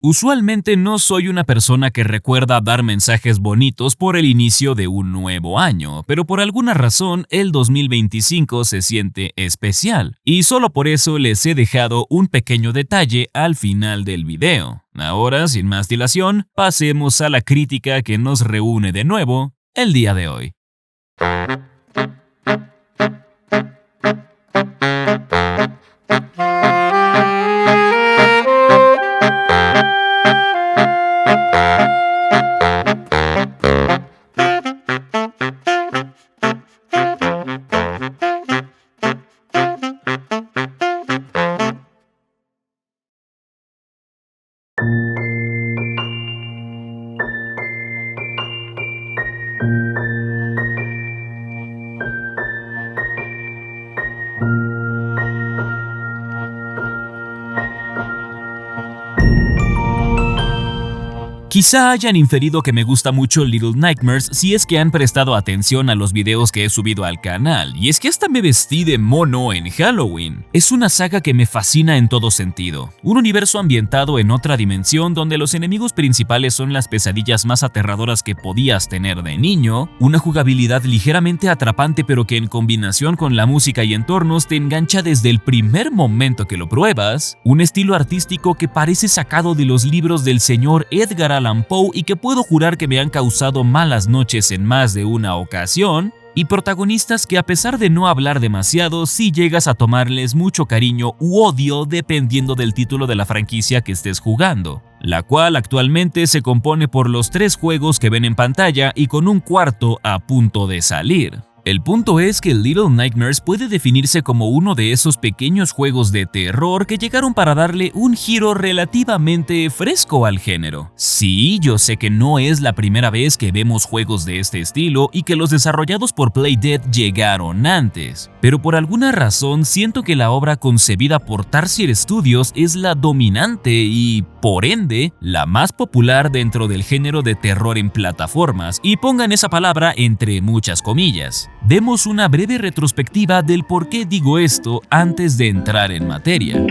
Usualmente no soy una persona que recuerda dar mensajes bonitos por el inicio de un nuevo año, pero por alguna razón el 2025 se siente especial, y solo por eso les he dejado un pequeño detalle al final del video. Ahora, sin más dilación, pasemos a la crítica que nos reúne de nuevo el día de hoy. Quizá hayan inferido que me gusta mucho Little Nightmares si es que han prestado atención a los videos que he subido al canal, y es que hasta me vestí de mono en Halloween. Es una saga que me fascina en todo sentido, un universo ambientado en otra dimensión donde los enemigos principales son las pesadillas más aterradoras que podías tener de niño, una jugabilidad ligeramente atrapante pero que en combinación con la música y entornos te engancha desde el primer momento que lo pruebas, un estilo artístico que parece sacado de los libros del señor Edgar Allan Poe y que puedo jurar que me han causado malas noches en más de una ocasión, y protagonistas que a pesar de no hablar demasiado, sí llegas a tomarles mucho cariño u odio dependiendo del título de la franquicia que estés jugando, la cual actualmente se compone por los 3 juegos que ven en pantalla y con un cuarto a punto de salir. El punto es que Little Nightmares puede definirse como uno de esos pequeños juegos de terror que llegaron para darle un giro relativamente fresco al género. Sí, yo sé que no es la primera vez que vemos juegos de este estilo y que los desarrollados por Playdead llegaron antes, pero por alguna razón siento que la obra concebida por Tarsier Studios es la dominante y, por ende, la más popular dentro del género de terror en plataformas, y pongan esa palabra entre muchas comillas. Demos una breve retrospectiva del por qué digo esto antes de entrar en materia.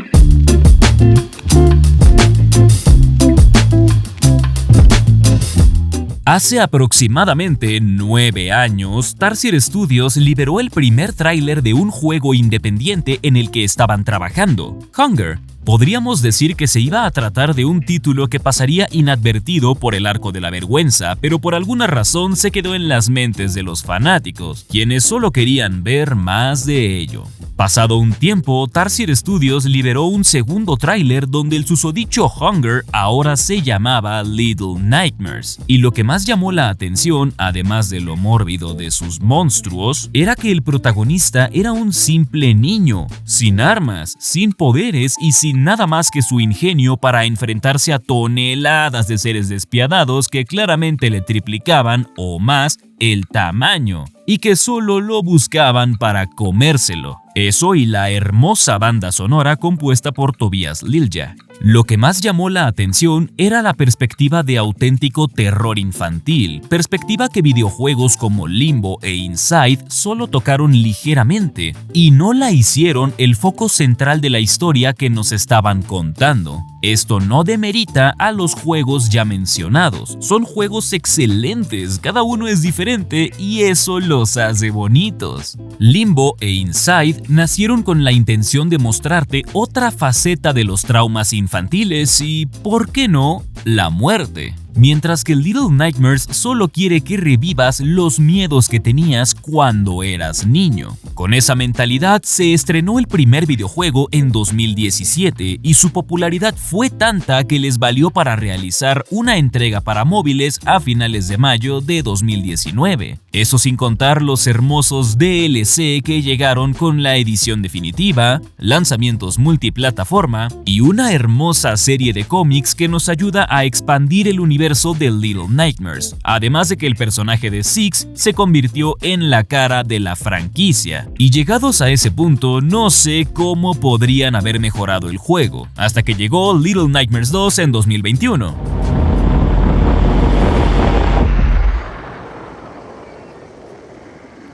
Hace aproximadamente 9 años, Tarsier Studios liberó el primer tráiler de un juego independiente en el que estaban trabajando, Hunger. Podríamos decir que se iba a tratar de un título que pasaría inadvertido por el arco de la vergüenza, pero por alguna razón se quedó en las mentes de los fanáticos, quienes solo querían ver más de ello. Pasado un tiempo, Tarsier Studios liberó un segundo tráiler donde el susodicho Hunger ahora se llamaba Little Nightmares, y lo que más llamó la atención, además de lo mórbido de sus monstruos, era que el protagonista era un simple niño, sin armas, sin poderes y sin nada más que su ingenio para enfrentarse a toneladas de seres despiadados que claramente le triplicaban o más el tamaño, y que solo lo buscaban para comérselo. Eso y la hermosa banda sonora compuesta por Tobias Lilja. Lo que más llamó la atención era la perspectiva de auténtico terror infantil, perspectiva que videojuegos como Limbo e Inside solo tocaron ligeramente, y no la hicieron el foco central de la historia que nos estaban contando. Esto no demerita a los juegos ya mencionados, son juegos excelentes, cada uno es diferente y eso los hace bonitos. Limbo e Inside nacieron con la intención de mostrarte otra faceta de los traumas infantiles y, ¿por qué no?, la muerte. Mientras que Little Nightmares solo quiere que revivas los miedos que tenías cuando eras niño. Con esa mentalidad se estrenó el primer videojuego en 2017 y su popularidad fue tanta que les valió para realizar una entrega para móviles a finales de mayo de 2019. Eso sin contar los hermosos DLC que llegaron con la edición definitiva, lanzamientos multiplataforma y una hermosa serie de cómics que nos ayuda a expandir el universo de Little Nightmares, además de que el personaje de Six se convirtió en la cara de la franquicia. Y llegados a ese punto, no sé cómo podrían haber mejorado el juego, hasta que llegó Little Nightmares 2 en 2021.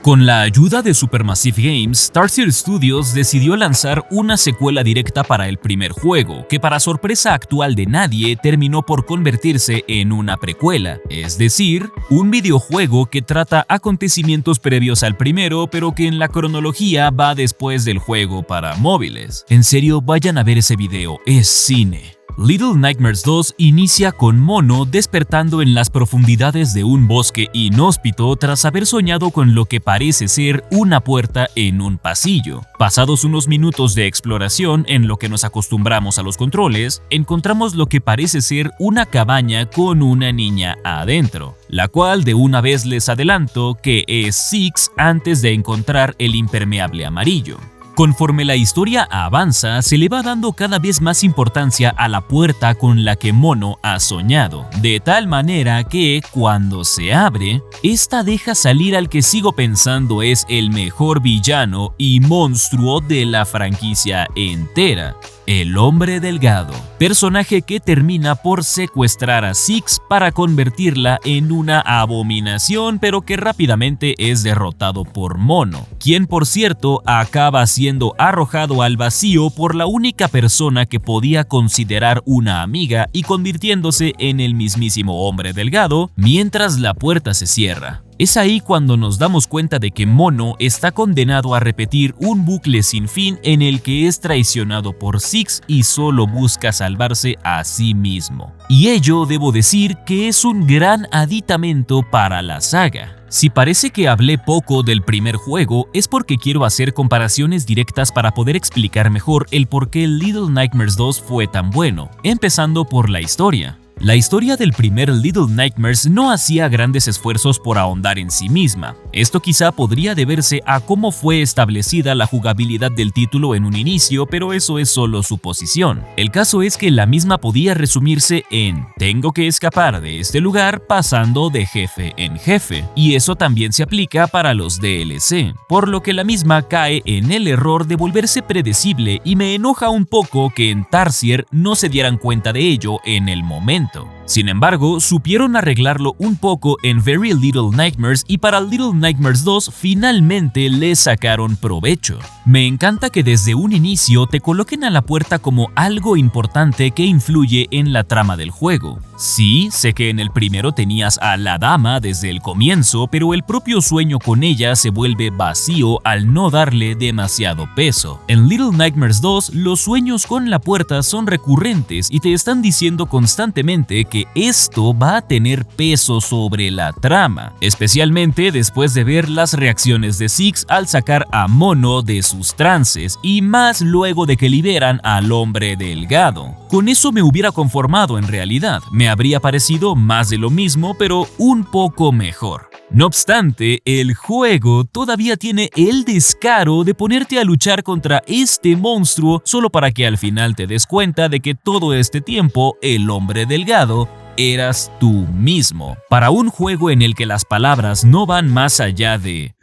Con la ayuda de Supermassive Games, Tarsier Studios decidió lanzar una secuela directa para el primer juego, que para sorpresa actual de nadie terminó por convertirse en una precuela, es decir, un videojuego que trata acontecimientos previos al primero, pero que en la cronología va después del juego para móviles. En serio, vayan a ver ese video, es cine. Little Nightmares 2 inicia con Mono despertando en las profundidades de un bosque inhóspito tras haber soñado con lo que parece ser una puerta en un pasillo. Pasados unos minutos de exploración en lo que nos acostumbramos a los controles, encontramos lo que parece ser una cabaña con una niña adentro, la cual de una vez les adelanto que es Six antes de encontrar el impermeable amarillo. Conforme la historia avanza, se le va dando cada vez más importancia a la puerta con la que Mono ha soñado, de tal manera que, cuando se abre, esta deja salir al que sigo pensando es el mejor villano y monstruo de la franquicia entera, el Hombre Delgado, personaje que termina por secuestrar a Six para convertirla en una abominación, pero que rápidamente es derrotado por Mono, quien por cierto acaba siendo arrojado al vacío por la única persona que podía considerar una amiga y convirtiéndose en el mismísimo Hombre Delgado mientras la puerta se cierra. Es ahí cuando nos damos cuenta de que Mono está condenado a repetir un bucle sin fin en el que es traicionado por Six y solo busca salvarse a sí mismo. Y ello debo decir que es un gran aditamento para la saga. Si parece que hablé poco del primer juego, es porque quiero hacer comparaciones directas para poder explicar mejor el por qué Little Nightmares 2 fue tan bueno, empezando por la historia. La historia del primer Little Nightmares no hacía grandes esfuerzos por ahondar en sí misma. Esto quizá podría deberse a cómo fue establecida la jugabilidad del título en un inicio, pero eso es solo suposición. El caso es que la misma podía resumirse en tengo que escapar de este lugar pasando de jefe en jefe, y eso también se aplica para los DLC, por lo que la misma cae en el error de volverse predecible y me enoja un poco que en Tarsier no se dieran cuenta de ello en el momento. Sin embargo, supieron arreglarlo un poco en Very Little Nightmares y para Little Nightmares 2 finalmente le sacaron provecho. Me encanta que desde un inicio te coloquen a la puerta como algo importante que influye en la trama del juego. Sí, sé que en el primero tenías a la dama desde el comienzo, pero el propio sueño con ella se vuelve vacío al no darle demasiado peso. En Little Nightmares 2, los sueños con la puerta son recurrentes y te están diciendo constantemente que esto va a tener peso sobre la trama, especialmente después de ver las reacciones de Six al sacar a Mono de sus trances y más luego de que liberan al Hombre Delgado. Con eso me hubiera conformado en realidad, me habría parecido más de lo mismo pero un poco mejor. No obstante, el juego todavía tiene el descaro de ponerte a luchar contra este monstruo solo para que al final te des cuenta de que todo este tiempo el Hombre Delgado eras tú mismo. Para un juego en el que las palabras no van más allá de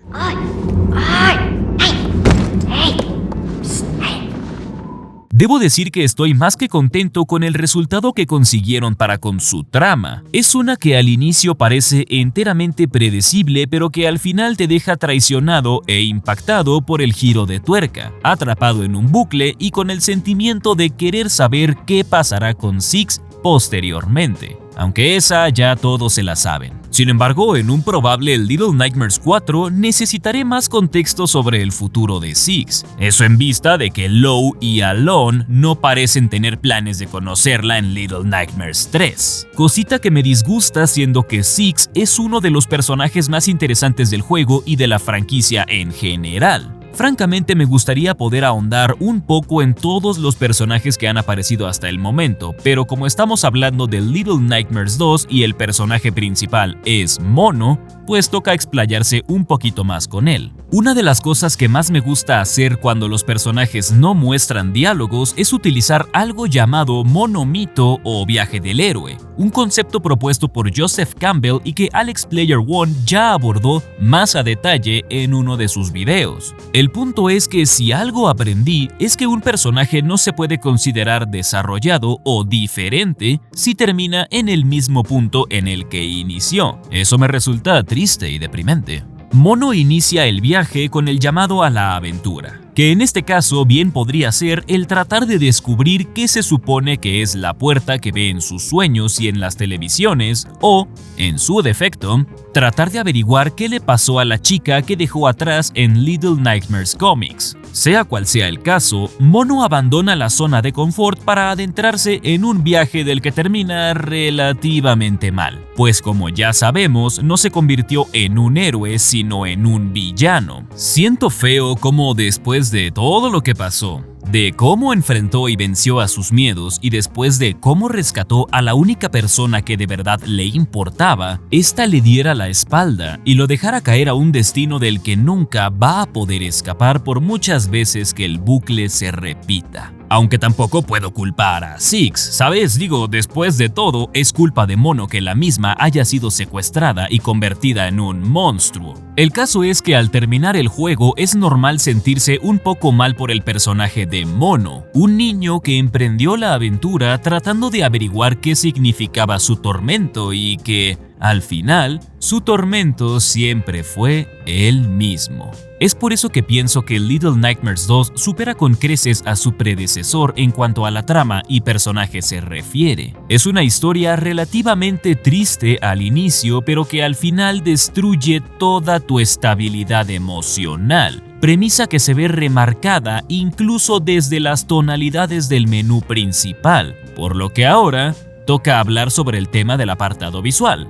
debo decir que estoy más que contento con el resultado que consiguieron para con su trama. Es una que al inicio parece enteramente predecible, pero que al final te deja traicionado e impactado por el giro de tuerca, atrapado en un bucle y con el sentimiento de querer saber qué pasará con Six posteriormente, aunque esa ya todos se la saben. Sin embargo, en un probable Little Nightmares 4 necesitaré más contexto sobre el futuro de Six, eso en vista de que Low y Alone no parecen tener planes de conocerla en Little Nightmares 3, cosita que me disgusta siendo que Six es uno de los personajes más interesantes del juego y de la franquicia en general. Francamente me gustaría poder ahondar un poco en todos los personajes que han aparecido hasta el momento, pero como estamos hablando de Little Nightmares 2 y el personaje principal es Mono, pues toca explayarse un poquito más con él. Una de las cosas que más me gusta hacer cuando los personajes no muestran diálogos es utilizar algo llamado monomito o viaje del héroe, un concepto propuesto por Joseph Campbell y que Alex Player One ya abordó más a detalle en uno de sus videos. El punto es que si algo aprendí es que un personaje no se puede considerar desarrollado o diferente si termina en el mismo punto en el que inició. Eso me resulta triste y deprimente. Mono inicia el viaje con el llamado a la aventura, que en este caso bien podría ser el tratar de descubrir qué se supone que es la puerta que ve en sus sueños y en las televisiones, o, en su defecto, tratar de averiguar qué le pasó a la chica que dejó atrás en Little Nightmares Comics. Sea cual sea el caso, Mono abandona la zona de confort para adentrarse en un viaje del que termina relativamente mal, pues como ya sabemos, no se convirtió en un héroe sino en un villano. Siento feo como después de todo lo que pasó, de cómo enfrentó y venció a sus miedos y después de cómo rescató a la única persona que de verdad le importaba, esta le diera la espalda y lo dejara caer a un destino del que nunca va a poder escapar por muchas veces que el bucle se repita. Aunque tampoco puedo culpar a Six, ¿sabes? Digo, después de todo, es culpa de Mono que la misma haya sido secuestrada y convertida en un monstruo. El caso es que al terminar el juego es normal sentirse un poco mal por el personaje de Mono, un niño que emprendió la aventura tratando de averiguar qué significaba su tormento y que, al final, su tormento siempre fue él mismo. Es por eso que pienso que Little Nightmares 2 supera con creces a su predecesor en cuanto a la trama y personaje se refiere. Es una historia relativamente triste al inicio, pero que al final destruye toda tu estabilidad emocional. Premisa que se ve remarcada incluso desde las tonalidades del menú principal, por lo que ahora toca hablar sobre el tema del apartado visual.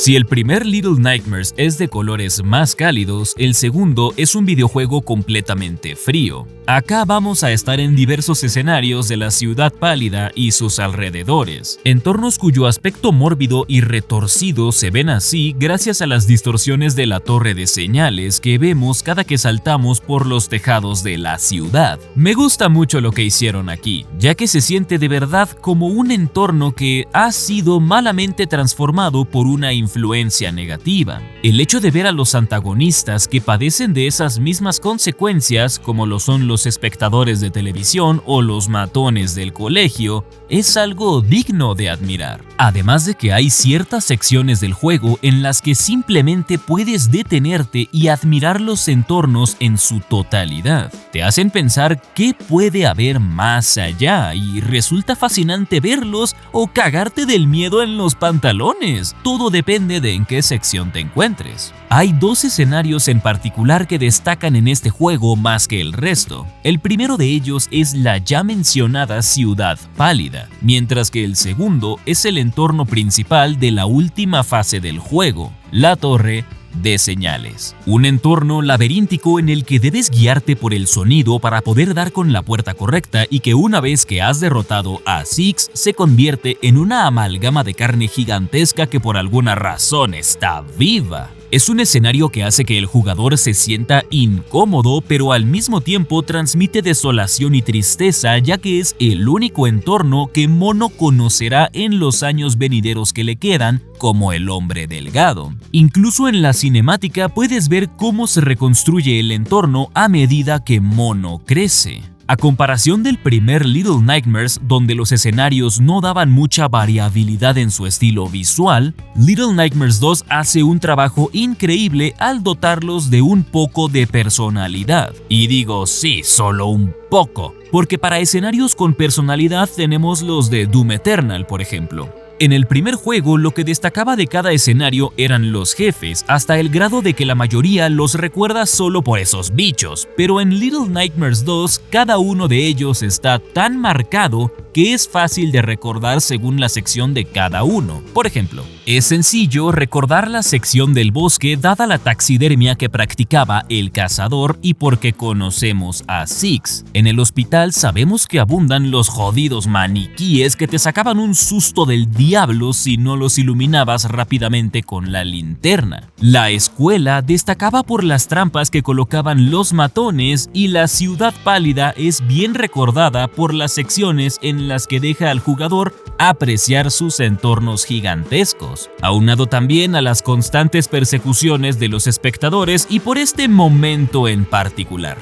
Si el primer Little Nightmares es de colores más cálidos, el segundo es un videojuego completamente frío. Acá vamos a estar en diversos escenarios de la ciudad pálida y sus alrededores, entornos cuyo aspecto mórbido y retorcido se ven así gracias a las distorsiones de la torre de señales que vemos cada que saltamos por los tejados de la ciudad. Me gusta mucho lo que hicieron aquí, ya que se siente de verdad como un entorno que ha sido malamente transformado por una influencia negativa. El hecho de ver a los antagonistas que padecen de esas mismas consecuencias, como lo son los espectadores de televisión o los matones del colegio, es algo digno de admirar. Además de que hay ciertas secciones del juego en las que simplemente puedes detenerte y admirar los entornos en su totalidad. Te hacen pensar qué puede haber más allá y resulta fascinante verlos o cagarte del miedo en los pantalones. Todo depende de en qué sección te encuentres. Hay dos escenarios en particular que destacan en este juego más que el resto. El primero de ellos es la ya mencionada ciudad pálida, mientras que el segundo es el entorno principal de la última fase del juego, la torre de señales. Un entorno laberíntico en el que debes guiarte por el sonido para poder dar con la puerta correcta y que una vez que has derrotado a Six se convierte en una amalgama de carne gigantesca que por alguna razón está viva. Es un escenario que hace que el jugador se sienta incómodo, pero al mismo tiempo transmite desolación y tristeza, ya que es el único entorno que Mono conocerá en los años venideros que le quedan como el hombre delgado. Incluso en la cinemática puedes ver cómo se reconstruye el entorno a medida que Mono crece. A comparación del primer Little Nightmares, donde los escenarios no daban mucha variabilidad en su estilo visual, Little Nightmares 2 hace un trabajo increíble al dotarlos de un poco de personalidad. Y digo sí, solo un poco, porque para escenarios con personalidad tenemos los de Doom Eternal, por ejemplo. En el primer juego, lo que destacaba de cada escenario eran los jefes, hasta el grado de que la mayoría los recuerda solo por esos bichos, pero en Little Nightmares 2, cada uno de ellos está tan marcado que es fácil de recordar según la sección de cada uno. Por ejemplo, es sencillo recordar la sección del bosque dada la taxidermia que practicaba el cazador y porque conocemos a Six. En el hospital sabemos que abundan los jodidos maniquíes que te sacaban un susto del diablo si no los iluminabas rápidamente con la linterna. La escuela destacaba por las trampas que colocaban los matones y la ciudad pálida es bien recordada por las secciones en las que deja al jugador apreciar sus entornos gigantescos, aunado también a las constantes persecuciones de los espectadores y por este momento en particular.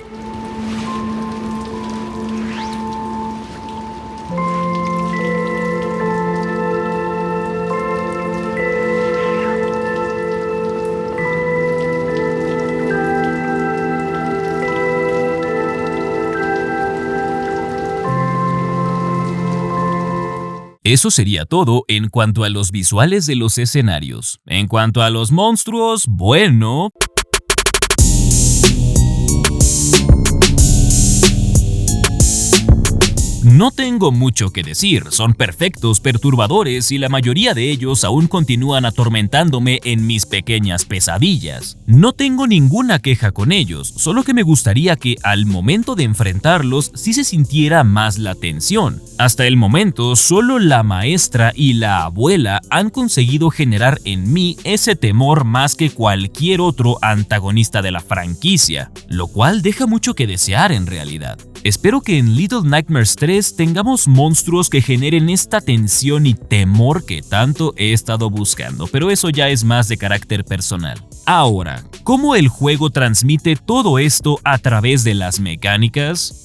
Eso sería todo en cuanto a los visuales de los escenarios. En cuanto a los monstruos, bueno... No tengo mucho que decir, son perfectos, perturbadores y la mayoría de ellos aún continúan atormentándome en mis pequeñas pesadillas. No tengo ninguna queja con ellos, solo que me gustaría que al momento de enfrentarlos sí se sintiera más la tensión. Hasta el momento, solo la maestra y la abuela han conseguido generar en mí ese temor más que cualquier otro antagonista de la franquicia, lo cual deja mucho que desear en realidad. Espero que en Little Nightmares 3 tengamos monstruos que generen esta tensión y temor que tanto he estado buscando, pero eso ya es más de carácter personal. Ahora, ¿cómo el juego transmite todo esto a través de las mecánicas?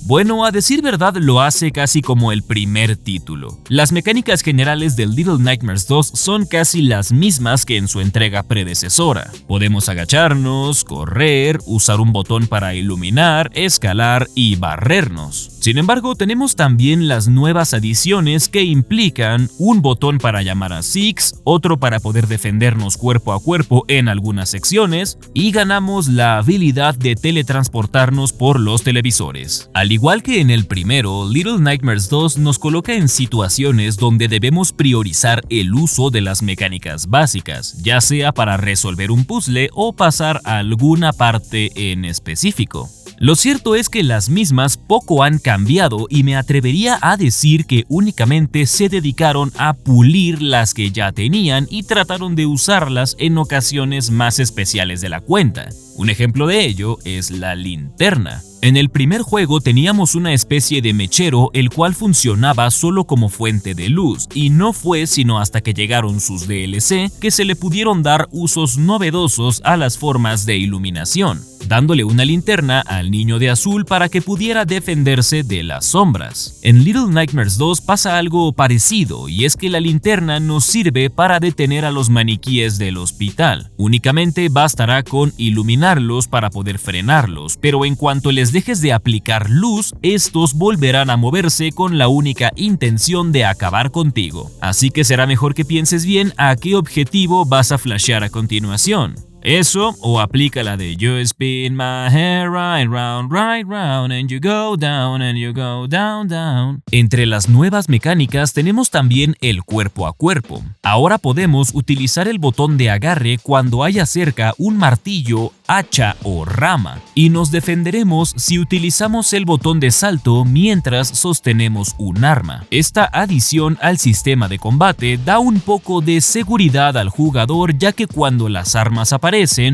Bueno, a decir verdad lo hace casi como el primer título. Las mecánicas generales del Little Nightmares 2 son casi las mismas que en su entrega predecesora. Podemos agacharnos, correr, usar un botón para iluminar, escalar y barrernos. Sin embargo, tenemos también las nuevas adiciones que implican un botón para llamar a Six, otro para poder defendernos cuerpo a cuerpo en algunas secciones, y ganamos la habilidad de teletransportarnos por los televisores. Al igual que en el primero, Little Nightmares 2 nos coloca en situaciones donde debemos priorizar el uso de las mecánicas básicas, ya sea para resolver un puzzle o pasar a alguna parte en específico. Lo cierto es que las mismas poco han cambiado y me atrevería a decir que únicamente se dedicaron a pulir las que ya tenían y trataron de usarlas en ocasiones más especiales de la cuenta. Un ejemplo de ello es la linterna. En el primer juego teníamos una especie de mechero el cual funcionaba solo como fuente de luz y no fue sino hasta que llegaron sus DLC que se le pudieron dar usos novedosos a las formas de iluminación, dándole una linterna al niño de azul para que pudiera defenderse de las sombras. En Little Nightmares 2 pasa algo parecido y es que la linterna nos sirve para detener a los maniquíes del hospital. Únicamente bastará con iluminarlos para poder frenarlos, pero en cuanto les dejes de aplicar luz, estos volverán a moverse con la única intención de acabar contigo. Así que será mejor que pienses bien a qué objetivo vas a flashear a continuación. Eso, o aplica la de You spin my hair right round and you go down and you go down, down. Entre las nuevas mecánicas tenemos también el cuerpo a cuerpo. Ahora podemos utilizar el botón de agarre cuando haya cerca un martillo, hacha o rama, y nos defenderemos si utilizamos el botón de salto mientras sostenemos un arma. Esta adición al sistema de combate da un poco de seguridad al jugador, ya que cuando las armas aparecen,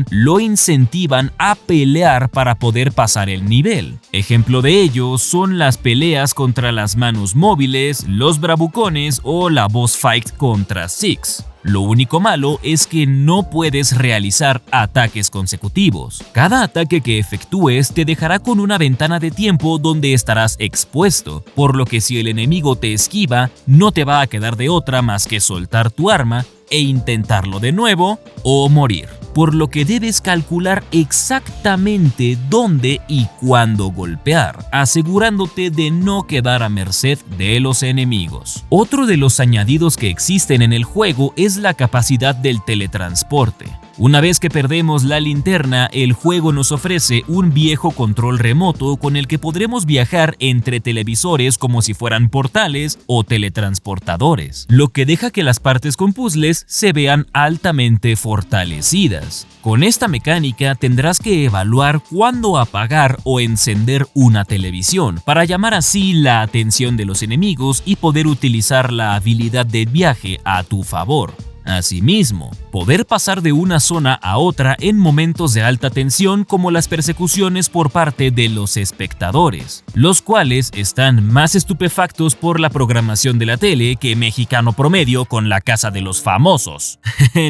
lo incentivan a pelear para poder pasar el nivel. Ejemplo de ello son las peleas contra las manos móviles, los bravucones o la boss fight contra Six. Lo único malo es que no puedes realizar ataques consecutivos. Cada ataque que efectúes te dejará con una ventana de tiempo donde estarás expuesto, por lo que si el enemigo te esquiva, no te va a quedar de otra más que soltar tu arma e intentarlo de nuevo o morir, por lo que debes calcular exactamente dónde y cuándo golpear, asegurándote de no quedar a merced de los enemigos. Otro de los añadidos que existen en el juego es la capacidad del teletransporte. Una vez que perdemos la linterna, el juego nos ofrece un viejo control remoto con el que podremos viajar entre televisores como si fueran portales o teletransportadores, lo que deja que las partes con puzzles se vean altamente fortalecidas. Con esta mecánica tendrás que evaluar cuándo apagar o encender una televisión para llamar así la atención de los enemigos y poder utilizar la habilidad de viaje a tu favor. Asimismo, poder pasar de una zona a otra en momentos de alta tensión como las persecuciones por parte de los espectadores, los cuales están más estupefactos por la programación de la tele que mexicano promedio con La Casa de los Famosos.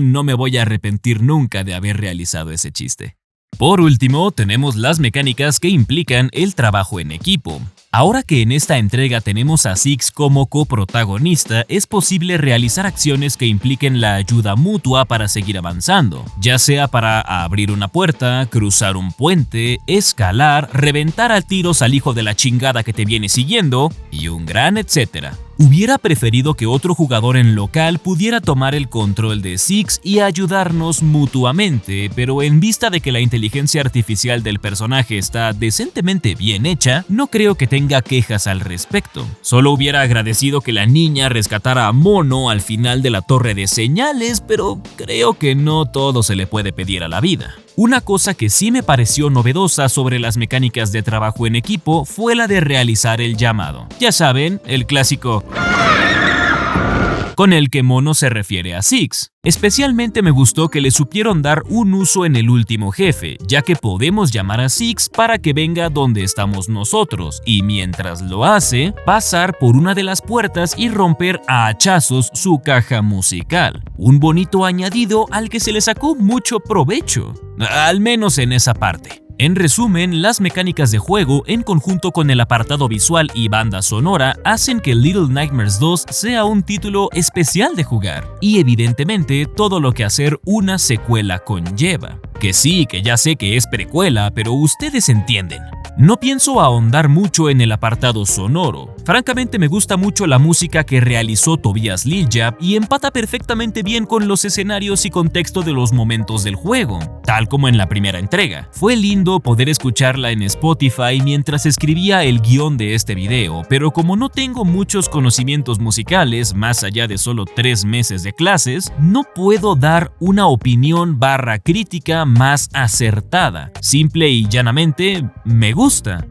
No me voy a arrepentir nunca de haber realizado ese chiste. Por último, tenemos las mecánicas que implican el trabajo en equipo. Ahora que en esta entrega tenemos a Six como coprotagonista, es posible realizar acciones que impliquen la ayuda mutua para seguir avanzando, ya sea para abrir una puerta, cruzar un puente, escalar, reventar a tiros al hijo de la chingada que te viene siguiendo y un gran etcétera. Hubiera preferido que otro jugador en local pudiera tomar el control de Six y ayudarnos mutuamente, pero en vista de que la inteligencia artificial del personaje está decentemente bien hecha, no creo que tenga quejas al respecto. Solo hubiera agradecido que la niña rescatara a Mono al final de la torre de señales, pero creo que no todo se le puede pedir a la vida. Una cosa que sí me pareció novedosa sobre las mecánicas de trabajo en equipo fue la de realizar el llamado. Ya saben, el clásico con el que Mono se refiere a Six. Especialmente me gustó que le supieron dar un uso en el último jefe, ya que podemos llamar a Six para que venga donde estamos nosotros y mientras lo hace, pasar por una de las puertas y romper a hachazos su caja musical. Un bonito añadido al que se le sacó mucho provecho, al menos en esa parte. En resumen, las mecánicas de juego en conjunto con el apartado visual y banda sonora hacen que Little Nightmares 2 sea un título especial de jugar, y evidentemente todo lo que hacer una secuela conlleva. Que sí, que ya sé que es precuela, pero ustedes entienden. No pienso ahondar mucho en el apartado sonoro. Francamente me gusta mucho la música que realizó Tobias Lilja y empata perfectamente bien con los escenarios y contexto de los momentos del juego, tal como en la primera entrega. Fue lindo poder escucharla en Spotify mientras escribía el guión de este video, pero como no tengo muchos conocimientos musicales más allá de solo 3 meses de clases, no puedo dar una opinión / crítica más acertada. Simple y llanamente, me gusta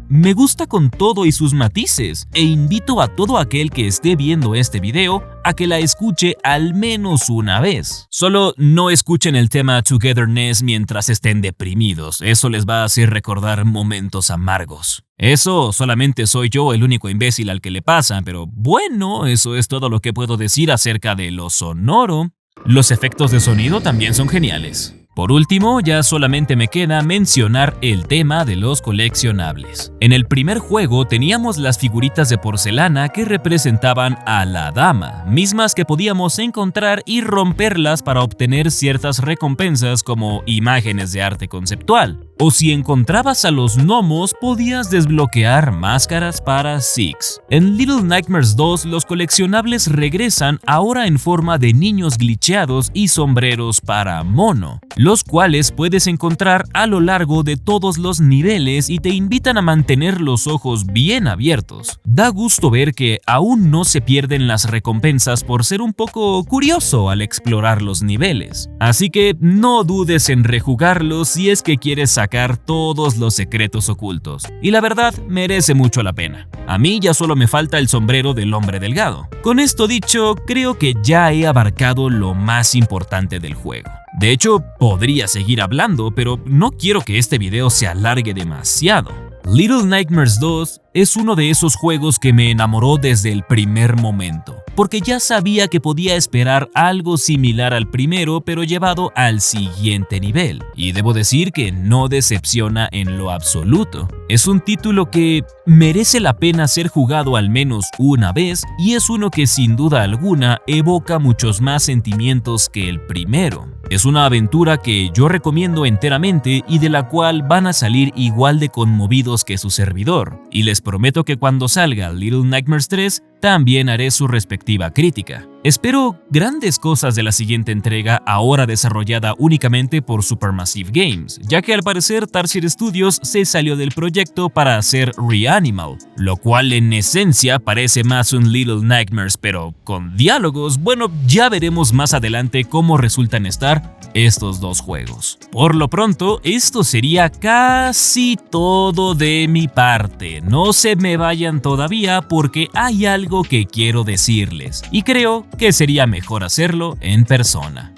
con todo y sus matices, e invito a todo aquel que esté viendo este video a que la escuche al menos una vez. Solo no escuchen el tema Togetherness mientras estén deprimidos, eso les va a hacer recordar momentos amargos. Eso solamente soy yo el único imbécil al que le pasa, pero bueno, eso es todo lo que puedo decir acerca de lo sonoro. Los efectos de sonido también son geniales. Por último, ya solamente me queda mencionar el tema de los coleccionables. En el primer juego teníamos las figuritas de porcelana que representaban a la dama, mismas que podíamos encontrar y romperlas para obtener ciertas recompensas como imágenes de arte conceptual. O si encontrabas a los gnomos, podías desbloquear máscaras para Six. En Little Nightmares 2, los coleccionables regresan ahora en forma de niños glitcheados y sombreros para Mono, los cuales puedes encontrar a lo largo de todos los niveles y te invitan a mantener los ojos bien abiertos. Da gusto ver que aún no se pierden las recompensas por ser un poco curioso al explorar los niveles. Así que no dudes en rejugarlos si es que quieres sacar todos los secretos ocultos. Y la verdad, merece mucho la pena. A mí ya solo me falta el sombrero del hombre delgado. Con esto dicho, creo que ya he abarcado lo más importante del juego. De hecho, podría seguir hablando, pero no quiero que este video se alargue demasiado. Little Nightmares 2 es uno de esos juegos que me enamoró desde el primer momento, porque ya sabía que podía esperar algo similar al primero, pero llevado al siguiente nivel, y debo decir que no decepciona en lo absoluto. Es un título que merece la pena ser jugado al menos una vez, y es uno que sin duda alguna evoca muchos más sentimientos que el primero. Es una aventura que yo recomiendo enteramente y de la cual van a salir igual de conmovidos que su servidor, y les prometo que cuando salga Little Nightmares 3 también haré su respectiva crítica. Espero grandes cosas de la siguiente entrega, ahora desarrollada únicamente por Supermassive Games, ya que al parecer Tarsier Studios se salió del proyecto para hacer Reanimal, lo cual en esencia parece más un Little Nightmares pero con diálogos. Bueno, ya veremos más adelante cómo resultan estar estos dos juegos. Por lo pronto, esto sería casi todo de mi parte. No se me vayan todavía porque hay algo que quiero decirles y creo que sería mejor hacerlo en persona.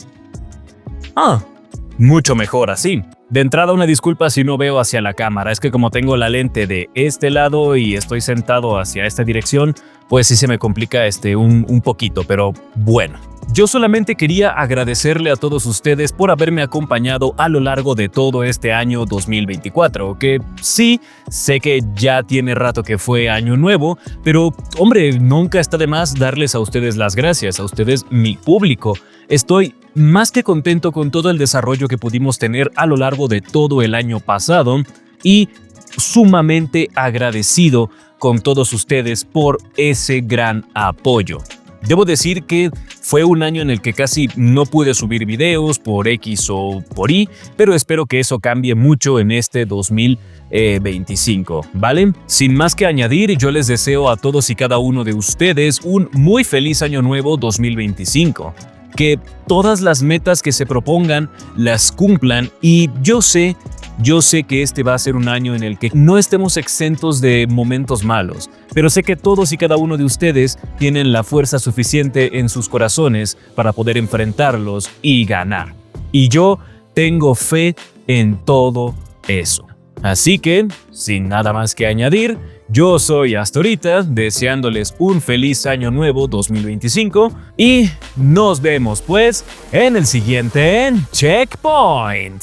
Mucho mejor así. De entrada, una disculpa si no veo hacia la cámara, es que como tengo la lente de este lado y estoy sentado hacia esta dirección, pues sí se me complica un poquito, pero bueno. Yo solamente quería agradecerle a todos ustedes por haberme acompañado a lo largo de todo este año 2024, que sí, sé que ya tiene rato que fue año nuevo, pero hombre, nunca está de más darles a ustedes las gracias, a ustedes, mi público. Estoy más que contento con todo el desarrollo que pudimos tener a lo largo de todo el año pasado y sumamente agradecido con todos ustedes por ese gran apoyo. Debo decir que fue un año en el que casi no pude subir videos por X o por Y, pero espero que eso cambie mucho en este 2025, ¿vale? Sin más que añadir, yo les deseo a todos y cada uno de ustedes un muy feliz año nuevo 2025. Que todas las metas que se propongan las cumplan y yo sé que este va a ser un año en el que no estemos exentos de momentos malos, pero sé que todos y cada uno de ustedes tienen la fuerza suficiente en sus corazones para poder enfrentarlos y ganar. Y yo tengo fe en todo eso. Así que, sin nada más que añadir, yo soy Astorita, deseándoles un feliz año nuevo 2025 y nos vemos pues en el siguiente Checkpoint.